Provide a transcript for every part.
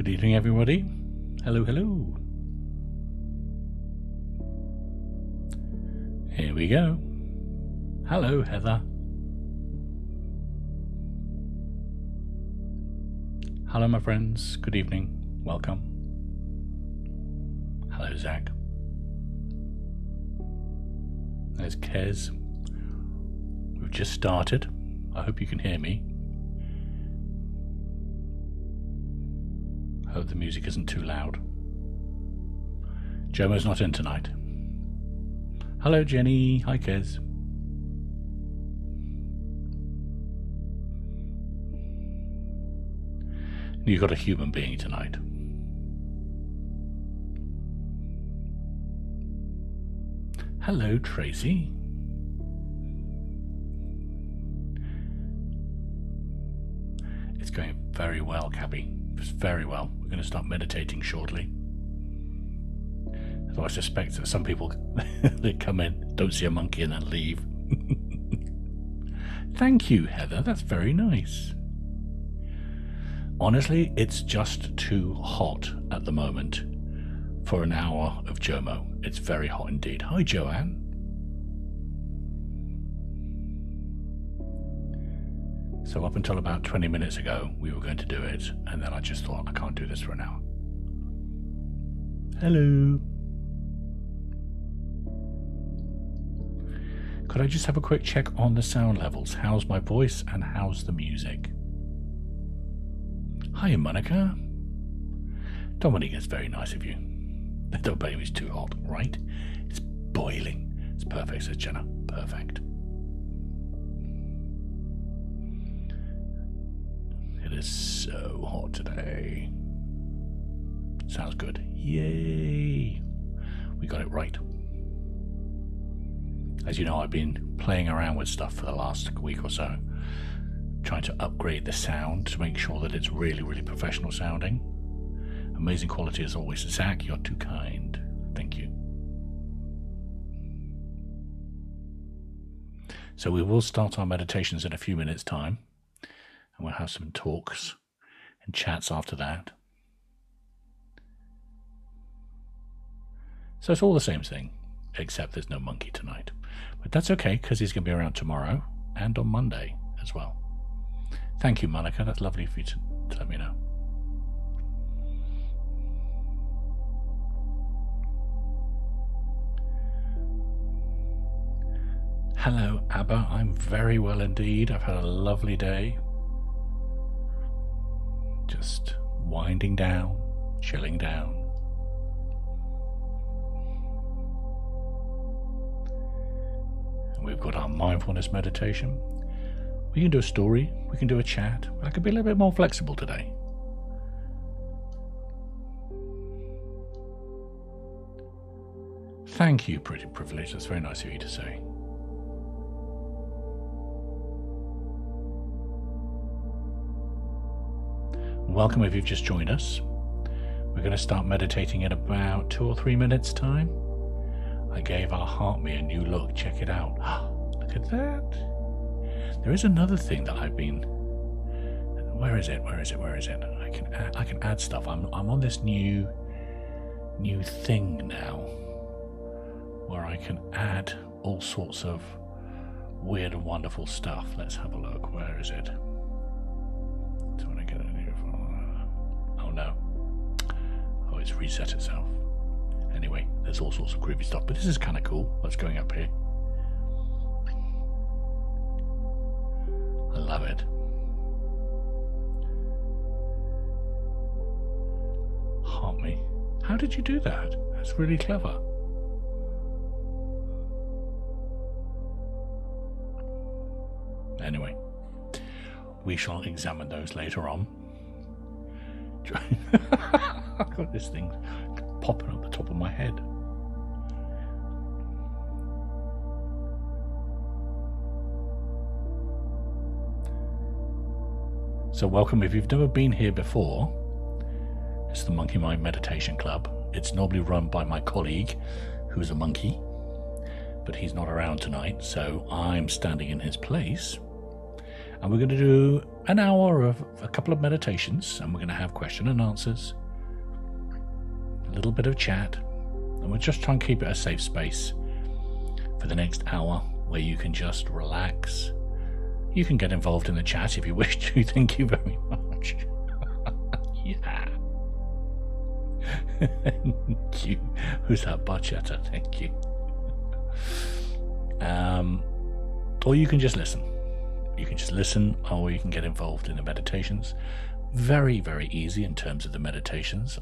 Good evening, everybody. Hello, hello. Here we go. Hello, Heather. Hello, my friends. Good evening. Welcome. Hello, Zach. There's Kez. We've just started. I hope you can hear me. Hope the music isn't too loud. Jomo's not in tonight. Hello, Jenny. Hi, Kez. You've got a human being tonight. Hello, Tracy. It's going very well, Cabby. It's very well. We're going to start meditating shortly. So I suspect that some people they come in, don't see a monkey, and then leave. Thank you, Heather. That's very nice. Honestly, it's just too hot at the moment for an hour of Jomo. It's very hot indeed. Hi, Joanne. So up until about 20 minutes ago, we were going to do it, and then I just thought, I can't do this for an hour. Hello. Could I just have a quick check on the sound levels? How's my voice and how's the music? Hi, Monica. Dominique, it's very nice of you. Don't blame me, it's too hot, right? It's boiling. It's perfect, says Jenna. Perfect. It is so hot today. Sounds good. Yay! We got it right. As you know, I've been playing around with stuff for the last week or so, trying to upgrade the sound to make sure that it's really, really professional sounding. Amazing quality as always. Zach, you're too kind. Thank you. So we will start our meditations in a few minutes' time, and we'll have some talks and chats after that. So it's all the same thing, except there's no monkey tonight. But that's okay, because he's going to be around tomorrow and on Monday as well. Thank you, Monica. That's lovely of you to let me know. Hello, Abba. I'm very well indeed. I've had a lovely day. Just winding down, chilling down. And we've got our mindfulness meditation. We can do a story, we can do a chat. I could be a little bit more flexible today. Thank you, Pretty Privilege. That's very nice of you to say. Welcome if you've just joined us. We're going to start meditating in about 2 or 3 minutes' time. I gave our HeartMe a new look. Check it out. Look at that. There is another thing that I've been... Where is it? I can add stuff. I'm on this new thing now, where I can add all sorts of weird and wonderful stuff. Let's have a look. Where is it? Do I want to get it here? Oh no. Oh, it's reset itself. Anyway, there's all sorts of creepy stuff, but this is kind of cool. What's going up here? I love it. HeartMe. How did you do that? That's really clever. Anyway, we shall examine those later on. I've got this thing popping up the top of my head. So welcome if you've never been here before. It's the Monkey Mind Meditation Club. It's normally run by my colleague, who's a monkey, but he's not around tonight, so I'm standing in his place. And we're going to do an hour of a couple of meditations, and we're going to have question and answers, a little bit of chat, and we'll just try and keep it a safe space for the next hour where you can just relax. You can get involved in the chat if you wish to. Thank you very much. Yeah. Thank you. Who's that Barchetta? Thank you. Or you can just listen. You can just listen, or you can get involved in the meditations. Very, very easy in terms of the meditations.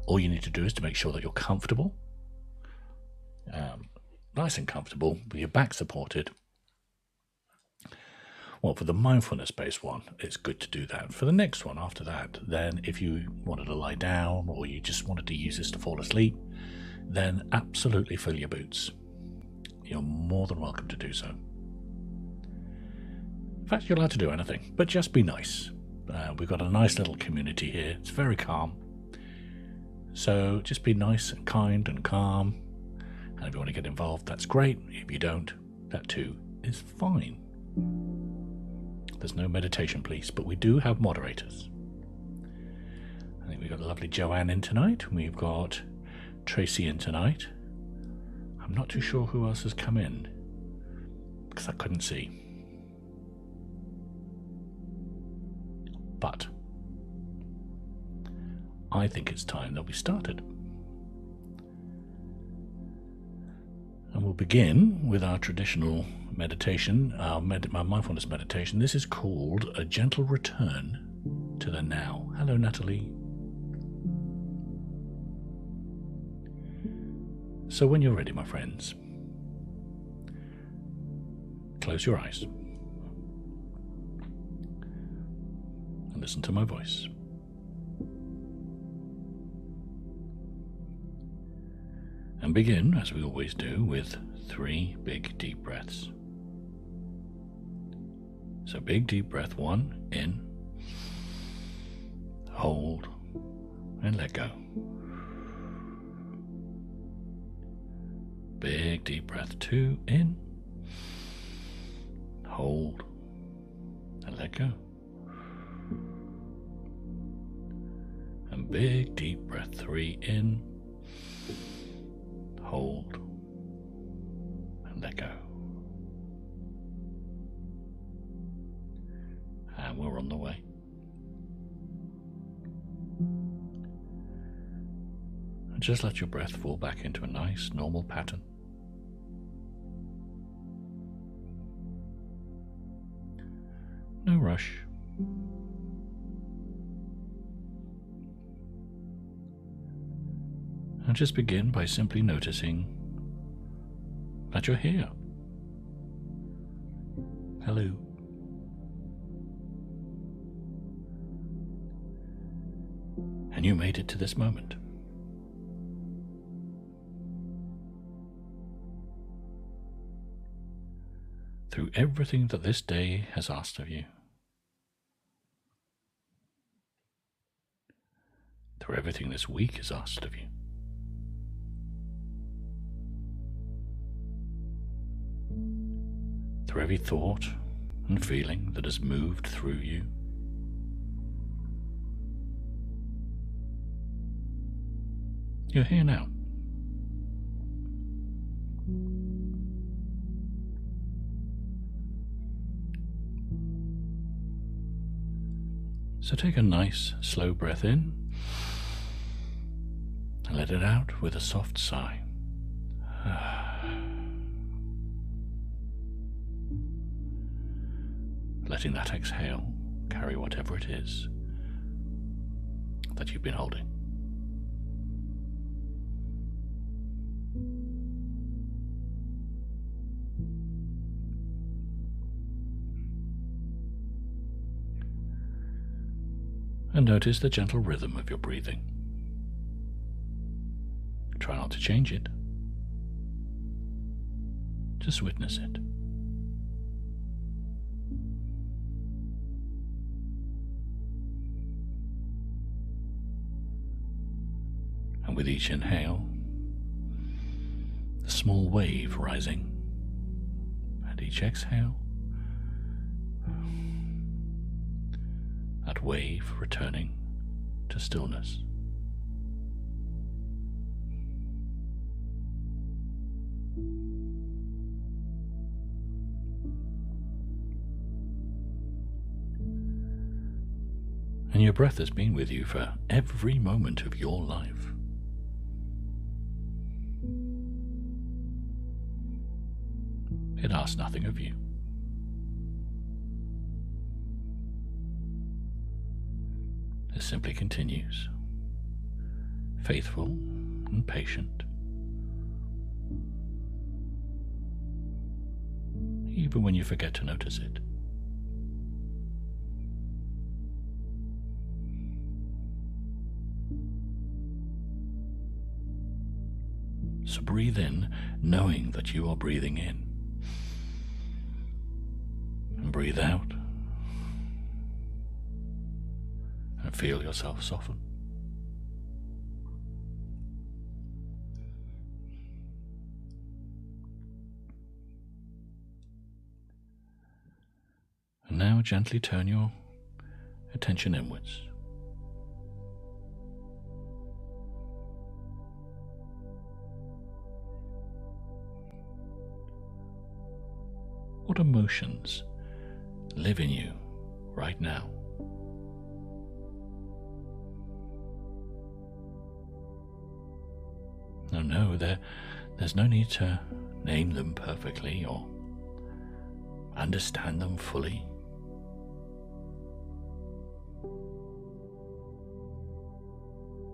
All you need to do is to make sure that you're comfortable. Nice and comfortable, with your back supported. Well, for the mindfulness-based one, it's good to do that. For the next one after that, then if you wanted to lie down or you just wanted to use this to fall asleep, then absolutely fill your boots. You're more than welcome to do so. In fact, you're allowed to do anything, but just be nice. We've got a nice little community here. It's very calm. So just be nice and kind and calm. And if you want to get involved, that's great. If you don't, that too is fine. There's no meditation, please, but we do have moderators. I think we've got the lovely Joanne in tonight. We've got Tracy in tonight. I'm not too sure who else has come in, because I couldn't see. But I think it's time that we started. And we'll begin with our traditional meditation, our mindfulness meditation. This is called A Gentle Return to the Now. Hello, Natalie. So when you're ready, my friends, close your eyes and listen to my voice. And begin, as we always do, with 3 big deep breaths. So big deep breath 1, in, hold, and let go. Big deep breath 2, in, hold, and let go. And big deep breath 3, in, hold, and let go. And we're on the way. And just let your breath fall back into a nice, normal pattern. No rush. And just begin by simply noticing that you're here. Hello. And you made it to this moment. Through everything that this day has asked of you. Through everything this week has asked of you. Through every thought and feeling that has moved through you. You're here now. So take a nice, slow breath in and let it out with a soft sigh. Letting that exhale carry whatever it is that you've been holding. And notice the gentle rhythm of your breathing. Try not to change it. Just witness it. And with each inhale, a small wave rising. And each exhale, that wave returning to stillness. And your breath has been with you for every moment of your life. It asks nothing of you. It simply continues, faithful and patient, even when you forget to notice it. So breathe in, knowing that you are breathing in. And breathe out. And feel yourself soften. And now gently turn your attention inwards. What emotions live in you right now? No, there's no need to name them perfectly or understand them fully.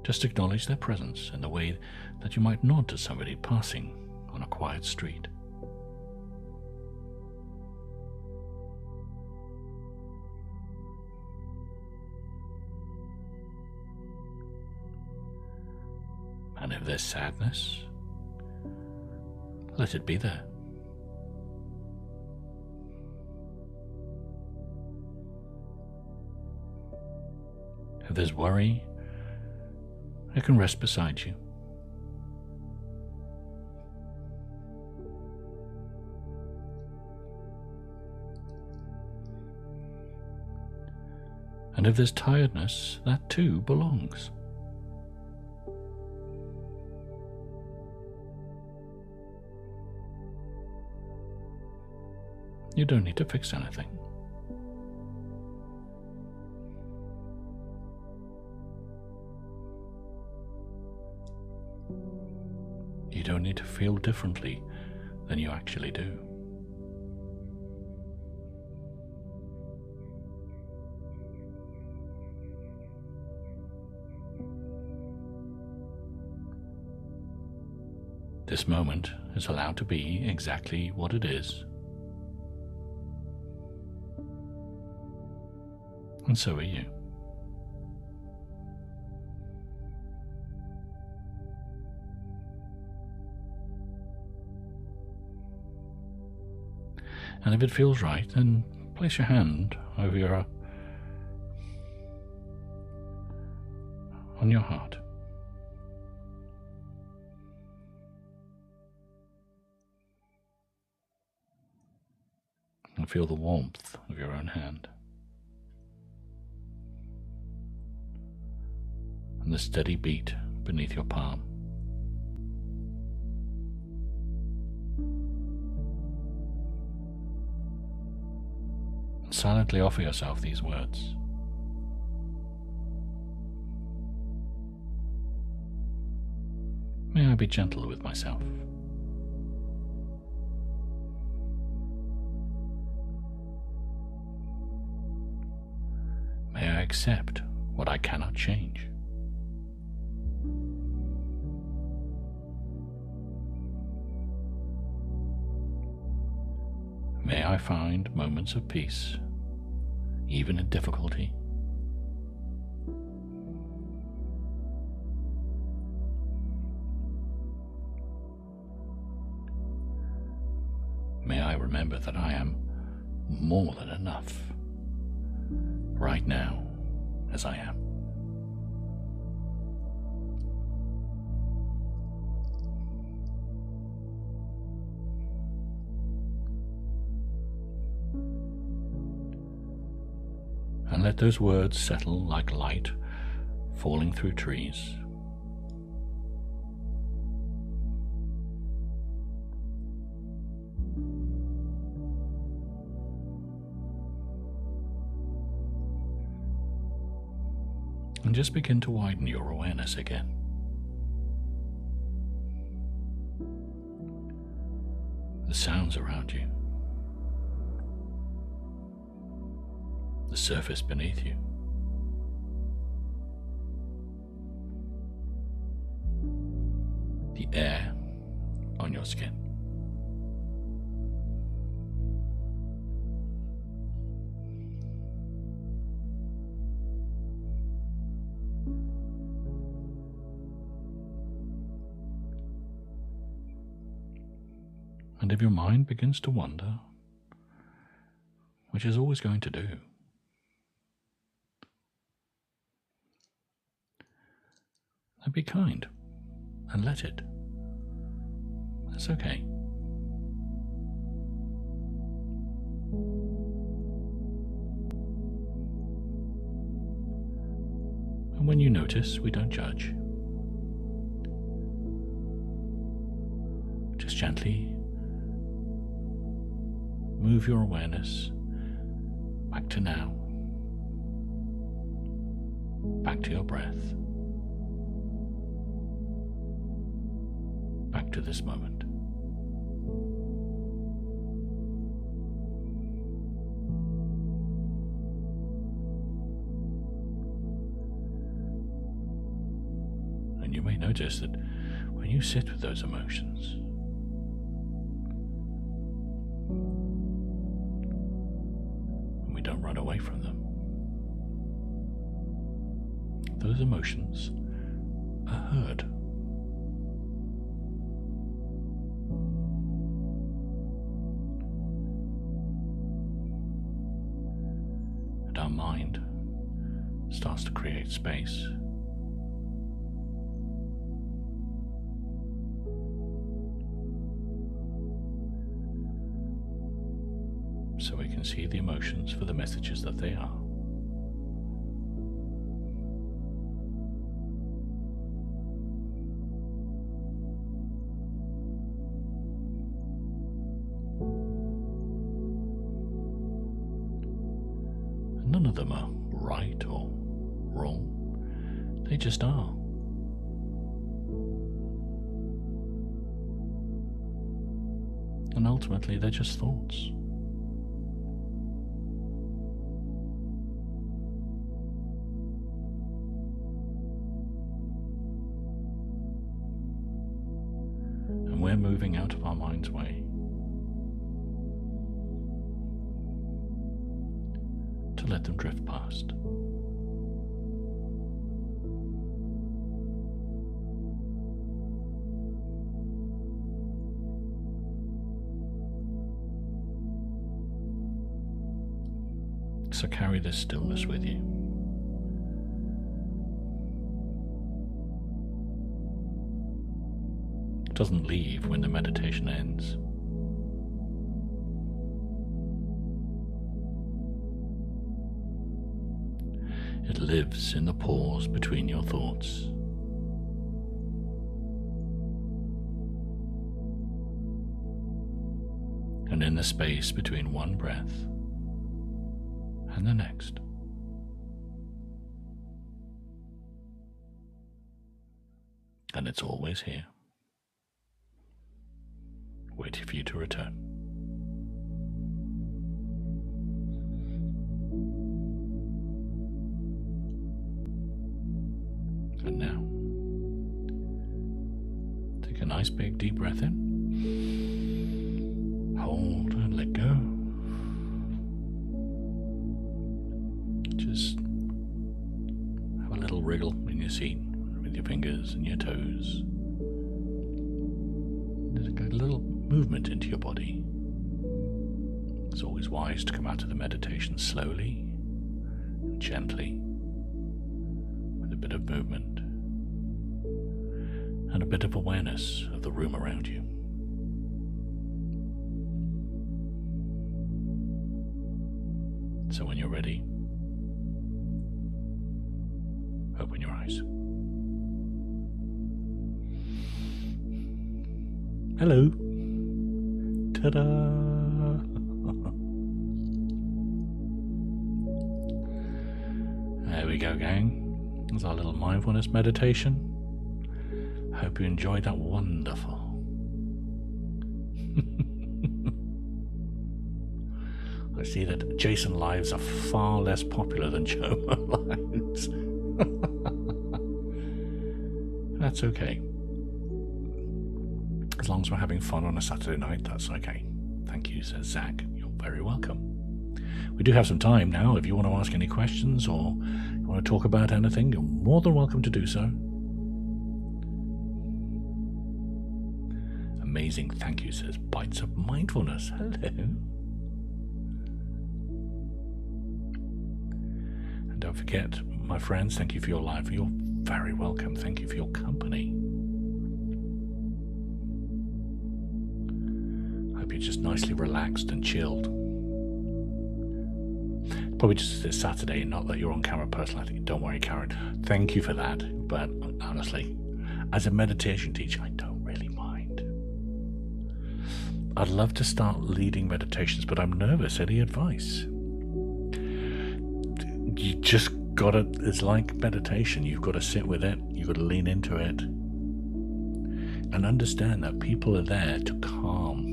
Just acknowledge their presence in the way that you might nod to somebody passing on a quiet street. And if there's sadness, let it be there. If there's worry, it can rest beside you. And if there's tiredness, that too belongs. You don't need to fix anything. You don't need to feel differently than you actually do. This moment is allowed to be exactly what it is. And so are you. And if it feels right, then place your hand over on your heart. And feel the warmth of your own hand. And the steady beat beneath your palm. And silently offer yourself these words. May I be gentle with myself. May I accept what I cannot change. May I find moments of peace, even in difficulty. May I remember that I am more than enough right now as I am. let those words settle like light falling through trees. And just begin to widen your awareness again. The sounds around you, the surface beneath you, the air on your skin. And if your mind begins to wander, which is always going to do, then be kind and let it. That's okay. And when you notice, we don't judge. Just gently move your awareness back to now, back to your breath, back to this moment. And you may notice that when you sit with those emotions, don't run away from them. Those emotions are heard. And our mind starts to create space. So we can see the emotions for the messages that they are. And none of them are right or wrong. They just are. And ultimately, they're just thoughts. We're moving out of our mind's way to let them drift past. So carry this stillness with you. It doesn't leave when the meditation ends. It lives in the pause between your thoughts. And in the space between one breath and the next. And it's always here, waiting for you to return. And now, take a nice big deep breath in. Hold and let go. Just have a little wriggle in your seat with your fingers and your toes. There's a little movement into your body. It's always wise to come out of the meditation slowly and gently, with a bit of movement and a bit of awareness of the room around you. So when you're ready, nice. Hello. Ta-da. There we go, gang. That's our little mindfulness meditation. Hope you enjoyed that. Wonderful. I see that Jason lives are far less popular than Jomo lives. That's okay. As long as we're having fun on a Saturday night, that's okay. Thank you, says Zach. You're very welcome. We do have some time now. If you want to ask any questions or you want to talk about anything, you're more than welcome to do so. Amazing. Thank you, says Bites of Mindfulness. Hello. And don't forget, my friends, thank you for your life. You're very welcome. Thank you for your company. Hope you're just nicely relaxed and chilled. Probably just this Saturday, not that you're on camera personally. Don't worry, Karen. Thank you for that. But honestly, as a meditation teacher, I don't really mind. I'd love to start leading meditations, but I'm nervous. Any advice? You just gotta, it's like meditation. You've got to sit with it. You've got to lean into it. And understand that people are there to calm.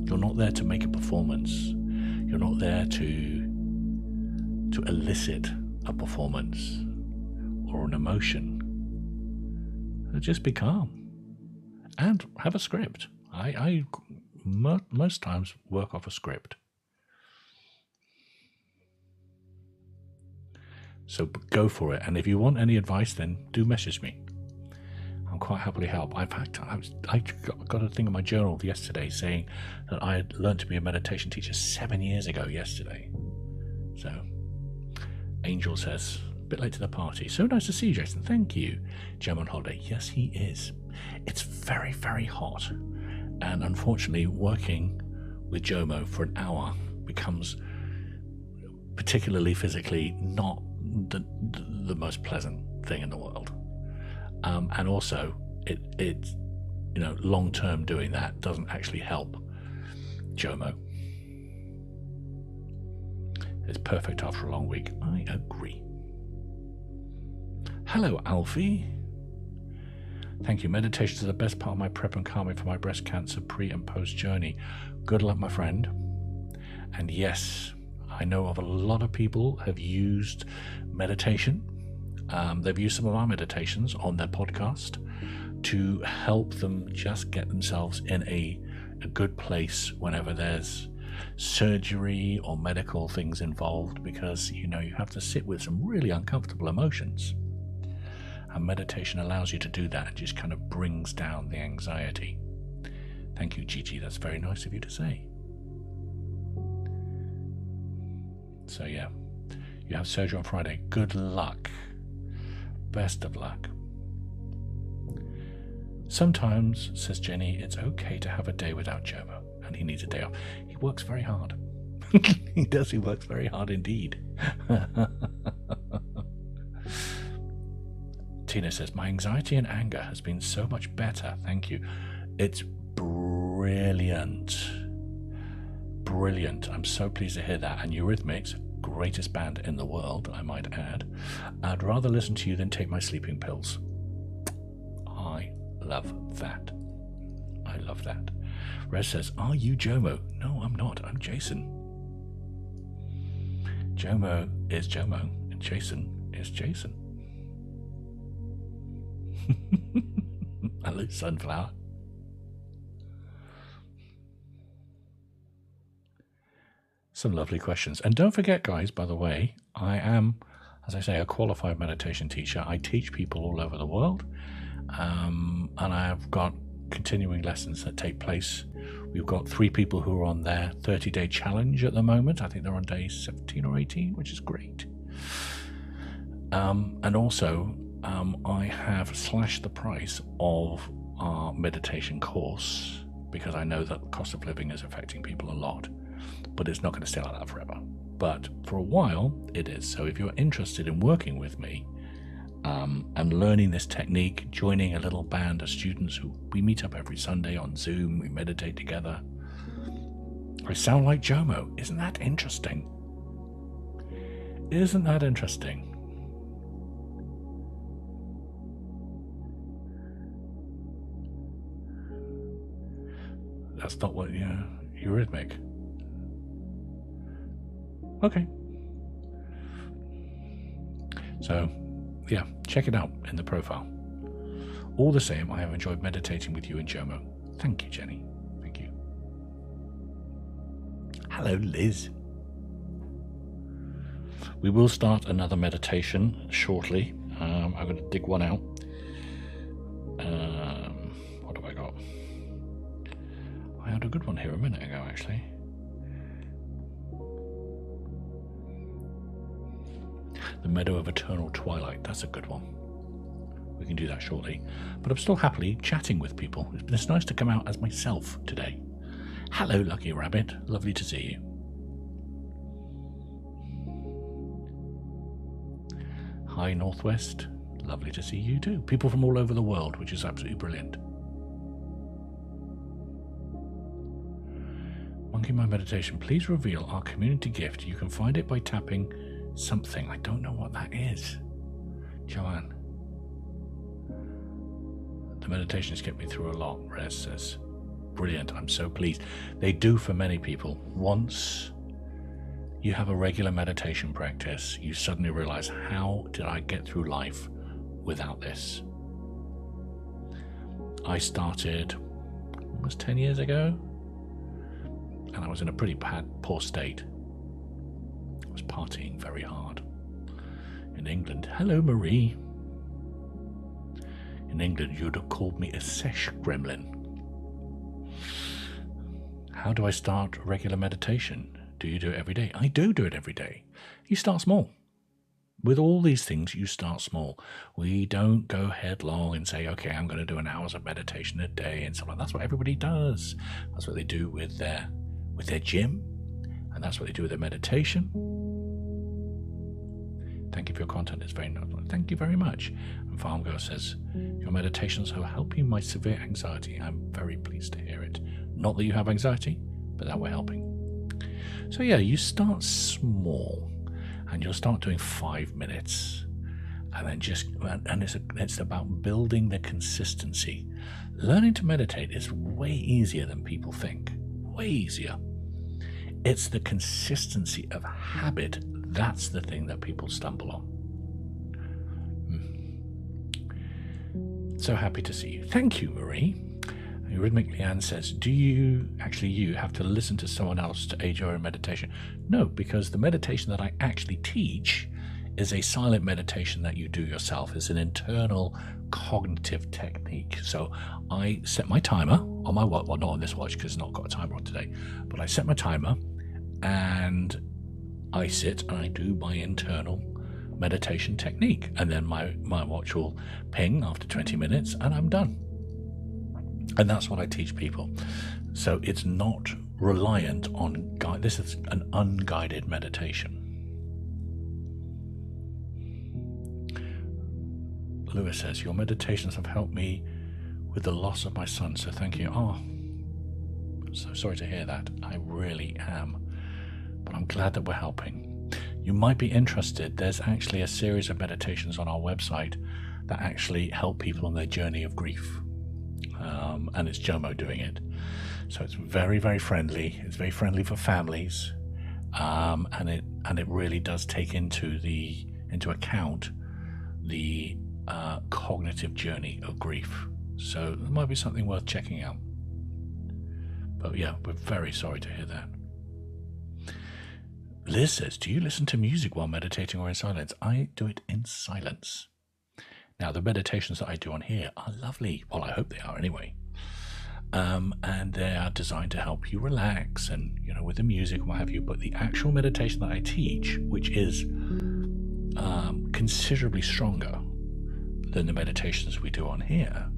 You're not there to make a performance. You're not there to elicit a performance or an emotion. Just be calm and have a script. I most times work off a script. So go for it. And if you want any advice, then do message me. I'll quite happily help. In fact, I got a thing in my journal yesterday saying that I had learned to be a meditation teacher 7 years ago yesterday. So, Angel says, a bit late to the party. So nice to see you, Jason. Thank you. Gem on holiday. Yes, he is. It's very, very hot. And unfortunately, working with Jomo for an hour becomes, particularly physically, not the most pleasant thing in the world. And also, it long term doing that doesn't actually help Jomo. It's perfect after a long week. I agree. Hello, Alfie. Thank you. Meditations are the best part of my prep and calming for my breast cancer pre and post journey. Good luck, my friend. And yes, I know of a lot of people have used meditation. They've used some of our meditations on their podcast to help them just get themselves in a good place whenever there's surgery or medical things involved, because you have to sit with some really uncomfortable emotions. And meditation allows you to do that and just kind of brings down the anxiety. Thank you, Gigi. That's very nice of you to say. So yeah, you have surgery on Friday. Good luck. Best of luck. Sometimes, says Jenny, it's okay to have a day without Jomo, and he needs a day off. He works very hard. He does. He works very hard indeed. Tina says, my anxiety and anger has been so much better. Thank you. It's brilliant. Brilliant. I'm so pleased to hear that. And Eurythmics, greatest band in the world, I might add. I'd rather listen to you than take my sleeping pills. I love that. I love that. Rez says, are you Jomo? No, I'm not. I'm Jason. Jomo is Jomo, and Jason is Jason. Hello, Sunflower. Some lovely questions. And don't forget, guys, by the way, I am, as I say, a qualified meditation teacher. I teach people all over the world. And I've got continuing lessons that take place. We've got 3 people who are on their 30-day challenge at the moment. I think they're on day 17 or 18, which is great. And also, I have slashed the price of our meditation course because I know that the cost of living is affecting people a lot. But it's not going to stay like that forever. But for a while, it is. So if you're interested in working with me, and learning this technique, joining a little band of students who we meet up every Sunday on Zoom, we meditate together. I sound like Jomo. Isn't that interesting? Isn't that interesting? That's not what eurythmic. Okay. So, yeah, check it out in the profile. All the same, I have enjoyed meditating with you and Jomo. Thank you, Jenny. Thank you. Hello, Liz. We will start another meditation shortly. I'm going to dig one out. What have I got? I had a good one here a minute ago, actually. The Meadow of Eternal Twilight. That's a good one. We can do that shortly. But I'm still happily chatting with people. It's nice to come out as myself today. Hello, Lucky Rabbit. Lovely to see you. Hi, Northwest. Lovely to see you too. People from all over the world, which is absolutely brilliant. Monkey Mind Meditation. Please reveal our community gift. You can find it by tapping something. I don't know what that is. Joanne. The meditations get me through a lot, Rez says. Brilliant. I'm so pleased. They do for many people. Once you have a regular meditation practice, you suddenly realize, how did I get through life without this? I started almost 10 years ago, and I was in a pretty poor state. I was partying very hard in England. Hello, Marie. In England, you'd have called me a sesh gremlin. How do I start regular meditation? Do you do it every day? I do it every day. You start small. With all these things, you start small. We don't go headlong and say, okay, I'm going to do an hour of meditation a day and stuff like that. That's what everybody does. That's what they do with their gym, and that's what they do with their meditation. Thank you for your content. It's very nice. Thank you very much. And Farm Girl says, your meditations are helping my severe anxiety. I'm very pleased to hear it. Not that you have anxiety, but that we're helping. So yeah, you start small, and you'll start doing 5 minutes, and then it's about building the consistency. Learning to meditate is way easier than people think. Way easier. It's the consistency of habit. That's the thing that people stumble on. So happy to see you. Thank you, Marie. Rhythmic Leanne says, do you have to listen to someone else to aid your own meditation? No, because the meditation that I actually teach is a silent meditation that you do yourself. It's an internal cognitive technique. So I set my timer on my watch, well, not on this watch because it's not got a timer on today, but I set my timer and I sit and I do my internal meditation technique, and then my watch will ping after 20 minutes and I'm done. And that's what I teach people. So it's not reliant on this is an unguided meditation. Lewis says, your meditations have helped me with the loss of my son, so thank you. Oh, I'm so sorry to hear that. I really am. But I'm glad that we're helping. You might be interested. There's actually a series of meditations on our website that actually help people on their journey of grief. And it's Jomo doing it. So it's very, very friendly. It's very friendly for families. And it really does take into account the cognitive journey of grief. So it might be something worth checking out. But yeah, we're very sorry to hear that. Liz says, do you listen to music while meditating or in silence? I do it in silence. Now, the meditations that I do on here are lovely. Well, I hope they are anyway. And they are designed to help you relax and, with the music and what have you. But the actual meditation that I teach, which is considerably stronger than the meditations we do on here,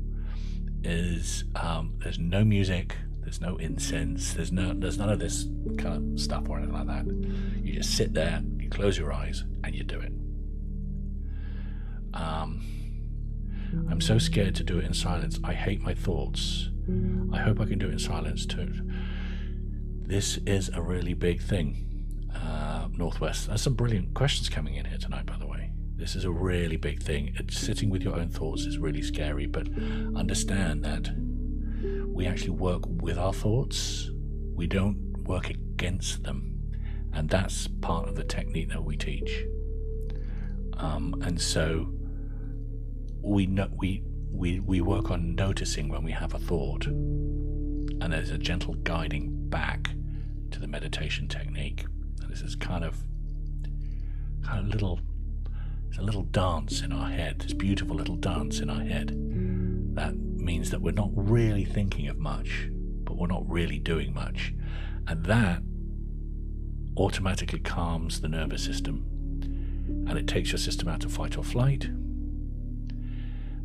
is there's no music, there's no incense, there's none of this kind of stuff or anything like that. You just sit there, you close your eyes, and you do it. I'm so scared to do it in silence. I hate my thoughts. I hope I can do it in silence too. This is a really big thing. Northwest. There's some brilliant questions coming in here tonight, by the way. This is a really big thing. Sitting with your own thoughts is really scary, but understand that we actually work with our thoughts. We don't work against them. And that's part of the technique that we teach. And so we work on noticing when we have a thought, and there's a gentle guiding back to the meditation technique. And this is kind of it's a little dance in our head, this beautiful little dance in our head. That means that we're not really thinking of much, but we're not really doing much. And that automatically calms the nervous system, and it takes your system out of fight or flight,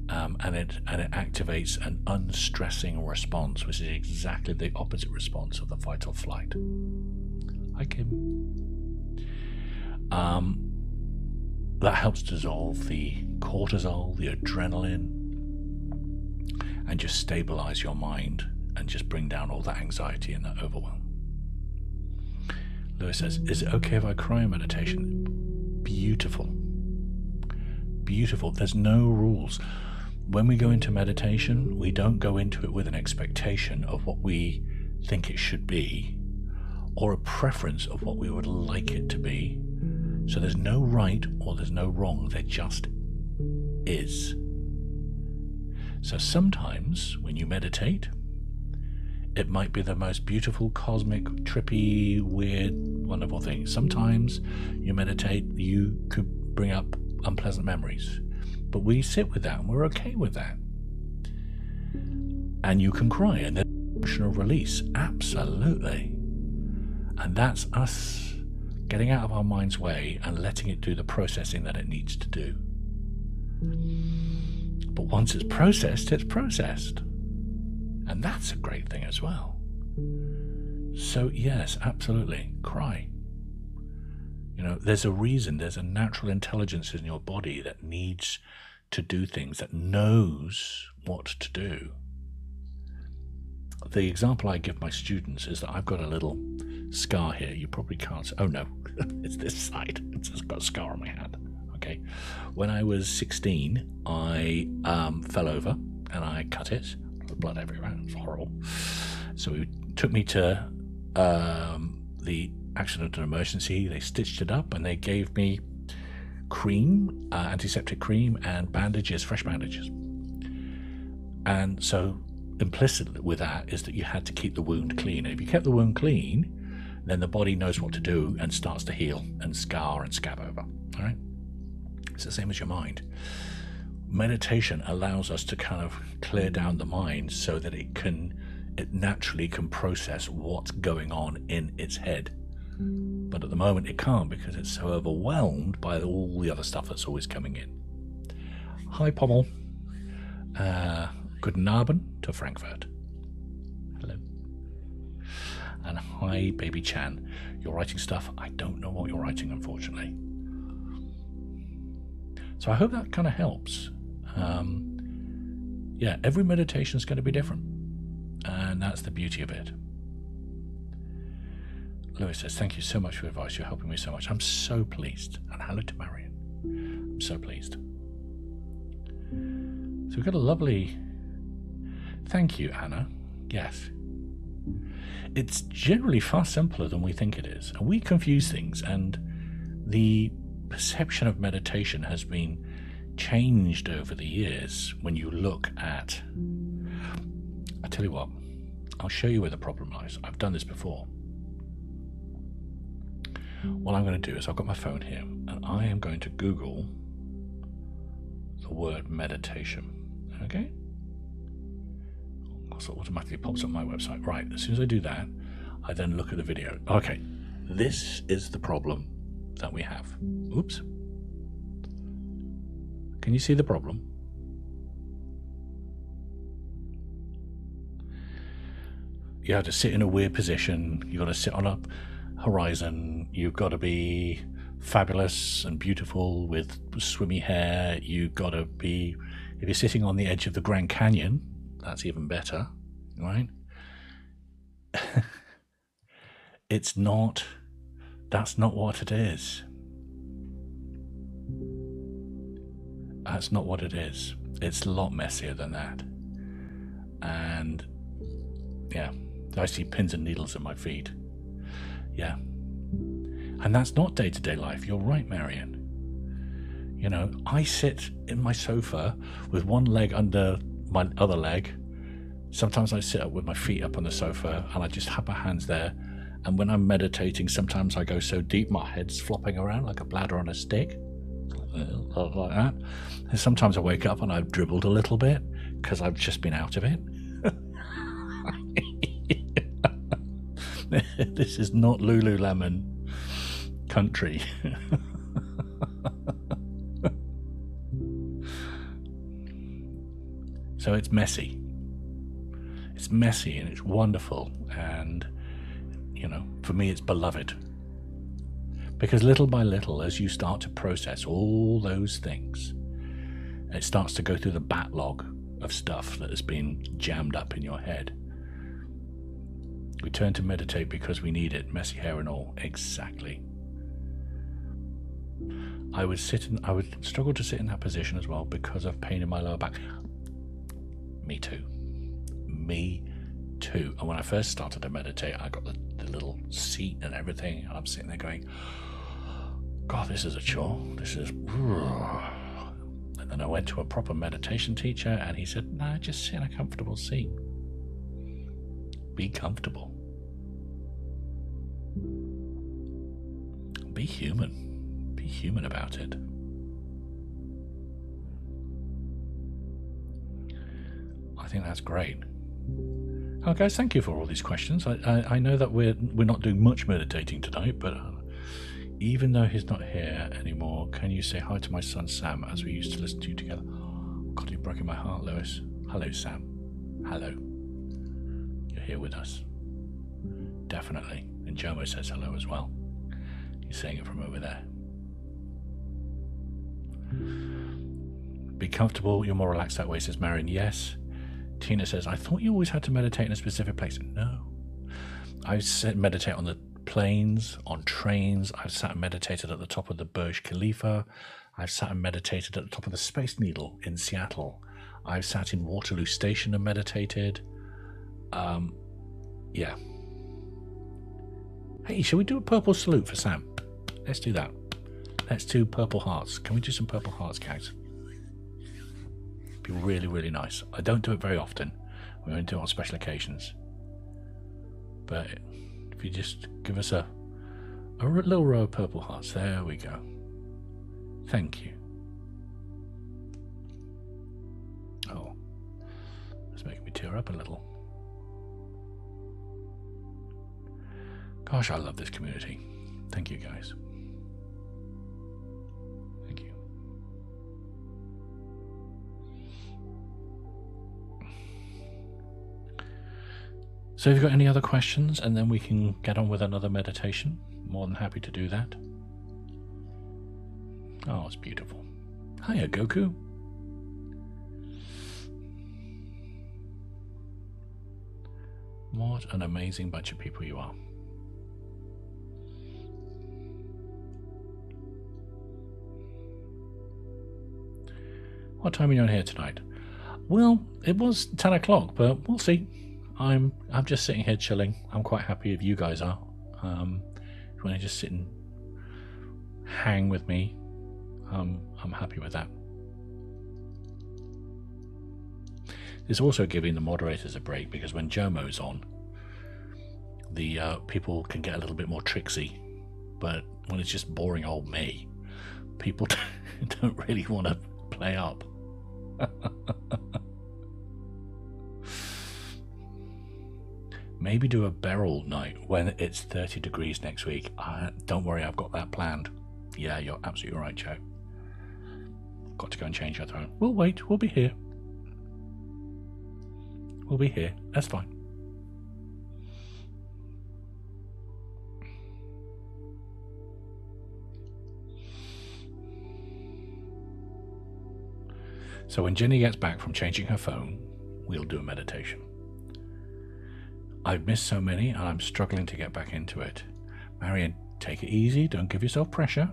and it activates an unstressing response, which is exactly the opposite response of the fight or flight. Hi, Kim. That helps dissolve the cortisol, the adrenaline, and just stabilize your mind and just bring down all that anxiety and that overwhelm. Lewis says, is it okay if I cry in meditation? Beautiful. Beautiful. There's no rules. When we go into meditation, we don't go into it with an expectation of what we think it should be, or a preference of what we would like it to be. So there's no right or there's no wrong. There just is. So sometimes when you meditate, it might be the most beautiful, cosmic, trippy, weird, wonderful thing. Sometimes you meditate, you could bring up unpleasant memories. But we sit with that and we're okay with that. And you can cry, and there's emotional release. Absolutely. And that's us getting out of our mind's way and letting it do the processing that it needs to do. But once it's processed, it's processed. And that's a great thing as well. So yes, absolutely, cry. You know, there's a reason, there's a natural intelligence in your body that needs to do things, that knows what to do. The example I give my students is that I've got a little scar here. You probably can't. Oh no, it's this side. It's just got a scar on my hand. Okay. When I was 16, I fell over and I cut it. Blood everywhere. It was horrible. So it took me to the accident and emergency. They stitched it up and they gave me cream, antiseptic cream, and bandages, fresh bandages. And so implicit with that is that you had to keep the wound clean. And if you kept the wound clean, then the body knows what to do and starts to heal and scar and scab over. All right? It's the same as your mind. Meditation allows us to kind of clear down the mind so that it naturally can process what's going on in its head. But at the moment it can't, because it's so overwhelmed by all the other stuff that's always coming in. Hi, Pommel. Guten Abend to Frankfurt. Hello. And hi, Baby Chan. You're writing stuff. I don't know what you're writing, unfortunately. So I hope that kind of helps. Yeah, every meditation is going to be different. And that's the beauty of it. Lewis says, thank you so much for your advice. You're helping me so much. I'm so pleased. And hello to Marion. I'm so pleased. So we've got a lovely... Thank you, Anna. Yes. It's generally far simpler than we think it is. And we confuse things. And the perception of meditation has been changed over the years when you look at... I tell you what, I'll show you where the problem lies. I've done this before. What I'm going to do is I've got my phone here and I am going to Google the word meditation. Okay? So it automatically pops up my website. Right, as soon as I do that, I then look at the video. Okay, this is the problem that we have. Oops. Can you see the problem? You have to sit in a weird position. You've got to sit on horizon. You've got to be fabulous and beautiful with swimmy hair. You've got to be, if you're sitting on the edge of the Grand Canyon, that's even better, right? It's not, that's not what it is. That's not what it is. It's a lot messier than that. And yeah, I see pins and needles at my feet. Yeah. And that's not day-to-day life. You're right, Marion. You know, I sit in my sofa with one leg under my other leg. Sometimes I sit up with my feet up on the sofa and I just have my hands there. And when I'm meditating, sometimes I go so deep my head's flopping around like a bladder on a stick. Like that. And sometimes I wake up and I've dribbled a little bit because I've just been out of it. This is not Lululemon country. So it's messy. It's messy and it's wonderful, and you know, for me it's beloved. Because little by little, as you start to process all those things, it starts to go through the backlog of stuff that has been jammed up in your head. We turn to meditate because we need it, messy hair and all. Exactly. I would struggle to sit in that position as well because of pain in my lower back. Me too. Me too. And when I first started to meditate, I got the little seat and everything, and I'm sitting there going, God, this is a chore. This is... And then I went to a proper meditation teacher and he said, no, just sit in a comfortable seat. Be comfortable. Be human. Be human about it. I think that's great. Oh, guys, thank you for all these questions. I know that we're not doing much meditating tonight, but even though he's not here anymore, can you say hi to my son Sam, as we used to listen to you together? God, you've broken my heart, Lewis. Hello, Sam. Hello. You're here with us. Definitely. And Jomo says hello as well. He's saying it from over there. Be comfortable. You're more relaxed that way, says Marion. Yes. Tina says, I thought you always had to meditate in a specific place. No. I meditate on the planes, on trains. I've sat and meditated at the top of the Burj Khalifa. I've sat and meditated at the top of the Space Needle in Seattle. I've sat in Waterloo Station and meditated. Yeah. Hey, shall we do a purple salute for Sam? Let's do that. Let's do purple hearts. Can we do some purple hearts, guys? Be really, really nice. I don't do it very often. We only do it on special occasions. But if you just give us a little row of purple hearts. There we go. Thank you. Oh, that's making me tear up a little. Gosh, I love this community. Thank you, guys. Thank you. So if you've got any other questions, and then we can get on with another meditation, more than happy to do that. Oh, it's beautiful. Hiya, Goku. What an amazing bunch of people you are. What time are you on here tonight? Well, it was 10 o'clock, but we'll see. I'm just sitting here chilling. I'm quite happy if you guys are. If you want to just sit and hang with me, I'm happy with that. It's also giving the moderators a break, because when Jomo's on, the people can get a little bit more tricksy. But when it's just boring old me, people don't really want to play up. Maybe do a Beryl night when it's 30 degrees next week. Don't worry, I've got that planned. Yeah, you're absolutely right, Joe. Got to go and change your throne. We'll wait. We'll be here. We'll be here. That's fine. So when Jenny gets back from changing her phone, we'll do a meditation. I've missed so many and I'm struggling to get back into it. Marion, take it easy. Don't give yourself pressure.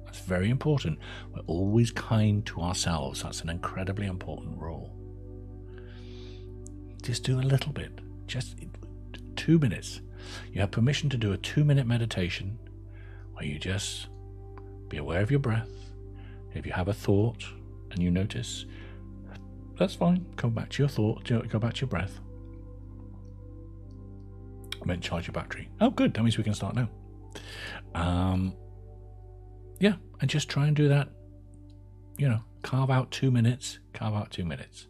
That's very important. We're always kind to ourselves. That's an incredibly important rule. Just do a little bit. Just 2 minutes. You have permission to do a 2-minute meditation where you just be aware of your breath. If you have a thought and you notice, that's fine. Go back to your thought. Go back to your breath. I meant charge your battery. Oh, good. That means we can start now. Yeah, and just try and do that. You know, carve out 2 minutes. Carve out 2 minutes.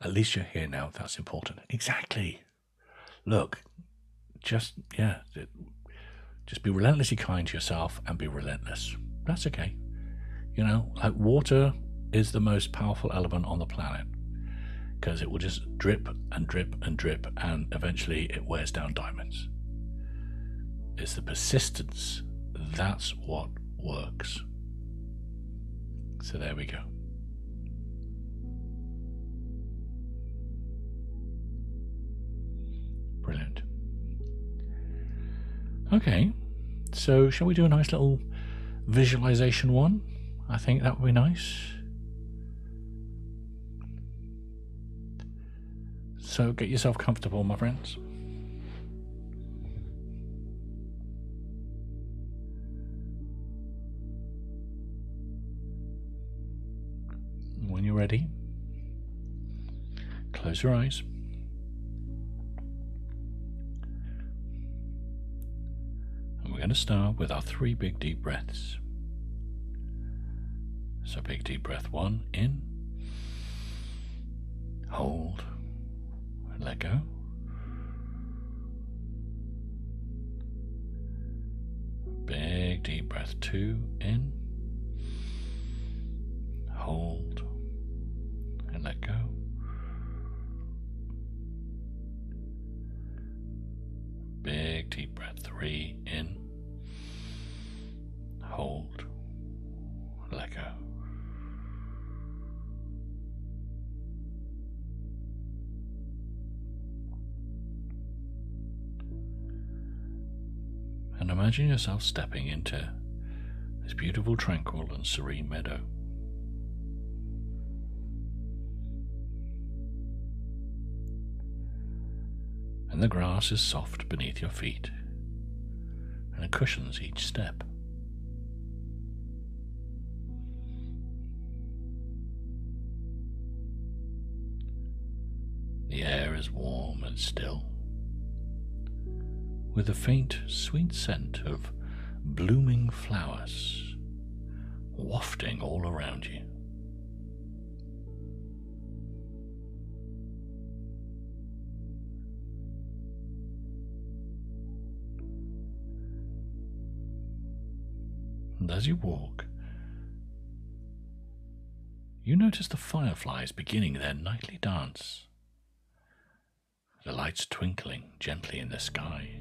At least you're here now. That's important. Exactly. Look, just be relentlessly kind to yourself and be relentless. That's okay. You know, like water is the most powerful element on the planet because it will just drip and drip and drip and eventually it wears down diamonds. It's the persistence. That's what works. So there we go. Brilliant. Okay, so shall we do a nice little visualization one? I think that would be nice. So get yourself comfortable, my friends. When you're ready, close your eyes. And we're going to start with our 3 big deep breaths. So big deep breath 1, in, hold, and let go. Big deep breath 2, in, hold, and let go. Big deep breath 3, in, hold, let go. And imagine yourself stepping into this beautiful, tranquil and serene meadow. And the grass is soft beneath your feet, and it cushions each step. The air is warm and still, with a faint, sweet scent of blooming flowers wafting all around you. And as you walk, you notice the fireflies beginning their nightly dance, the lights twinkling gently in the sky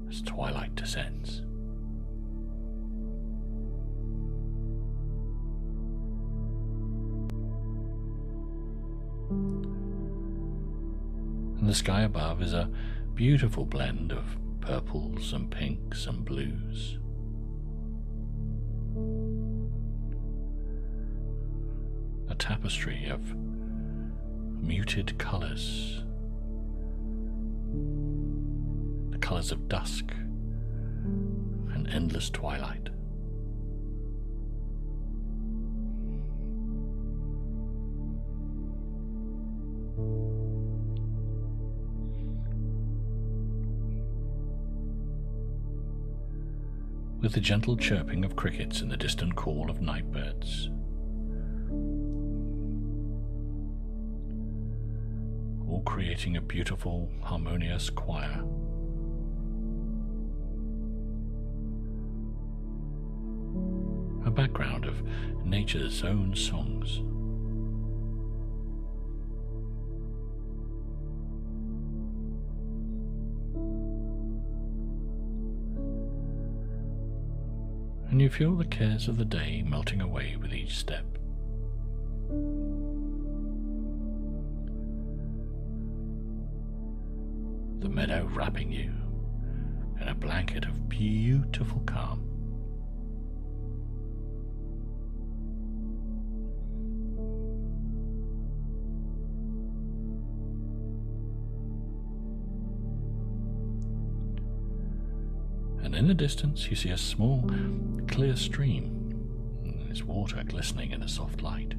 as twilight descends. And the sky above is a beautiful blend of purples and pinks and blues. A tapestry of muted colours, the colours of dusk and endless twilight. With the gentle chirping of crickets and the distant call of night birds, all creating a beautiful, harmonious choir. A background of nature's own songs. And you feel the cares of the day melting away with each step. The meadow wrapping you in a blanket of beautiful calm. And in the distance you see a small, clear stream, and its water glistening in the soft light.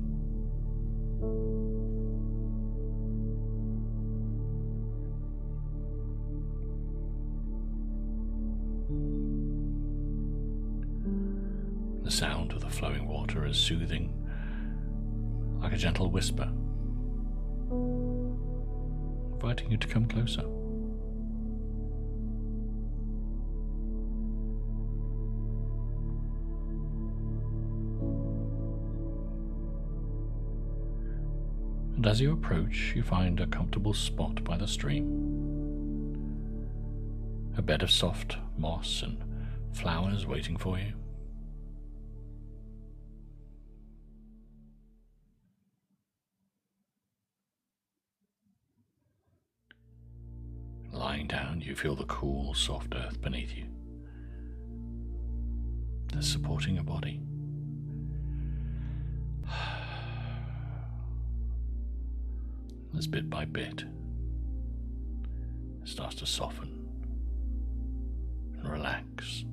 The sound of the flowing water is soothing, like a gentle whisper, inviting you to come closer. And as you approach, you find a comfortable spot by the stream. A bed of soft moss and flowers waiting for you. Lying down, you feel the cool, soft earth beneath you, that's supporting your body. As bit by bit, it starts to soften and relax.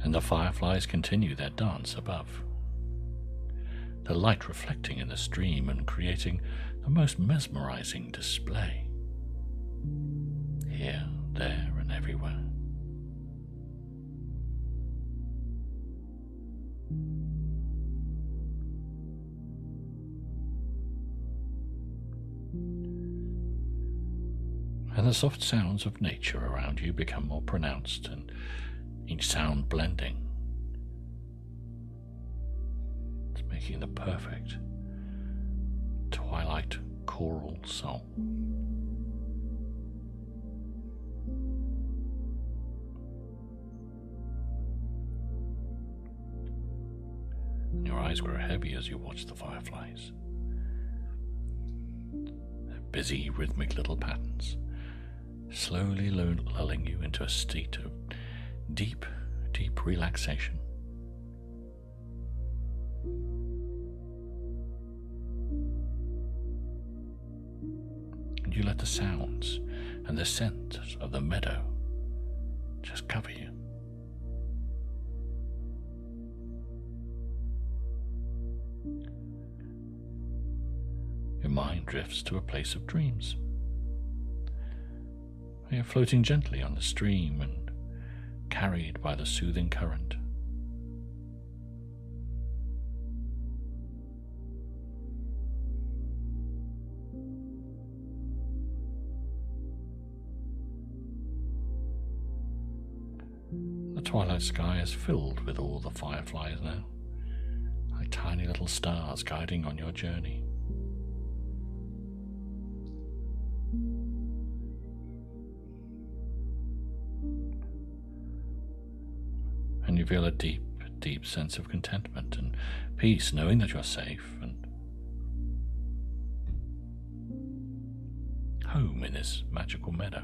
And the fireflies continue their dance above, the light reflecting in the stream and creating the most mesmerizing display, here, there, and everywhere. And the soft sounds of nature around you become more pronounced, and each sound blending. It's making the perfect twilight choral song. And your eyes grow heavy as you watch the fireflies. Their busy, rhythmic little patterns, slowly lulling you into a state of deep, deep relaxation. And you let the sounds and the scent of the meadow just cover you. Your mind drifts to a place of dreams. You're floating gently on the stream and carried by the soothing current. The twilight sky is filled with all the fireflies now, like tiny little stars guiding on your journey. And you feel a deep, deep sense of contentment and peace, knowing that you're safe and home in this magical meadow.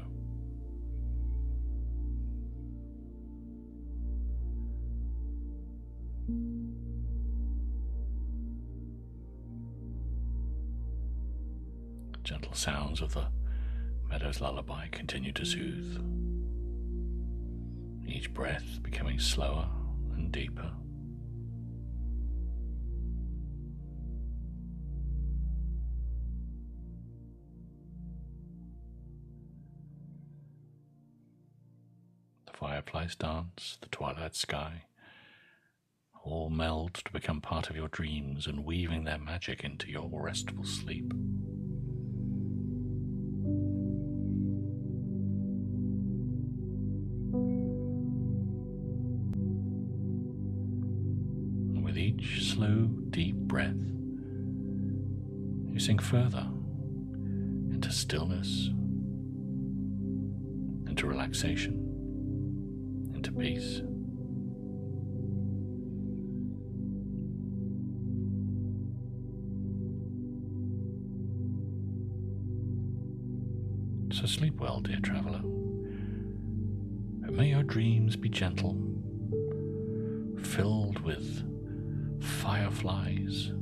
The gentle sounds of the meadow's lullaby continue to soothe, each breath becoming slower and deeper. The fireflies dance, the twilight sky, all meld to become part of your dreams and weaving their magic into your restful sleep. With each slow, deep breath, you sink further stillness, into relaxation, into peace. So sleep well, dear traveller, and may your dreams be gentle, filled with fireflies,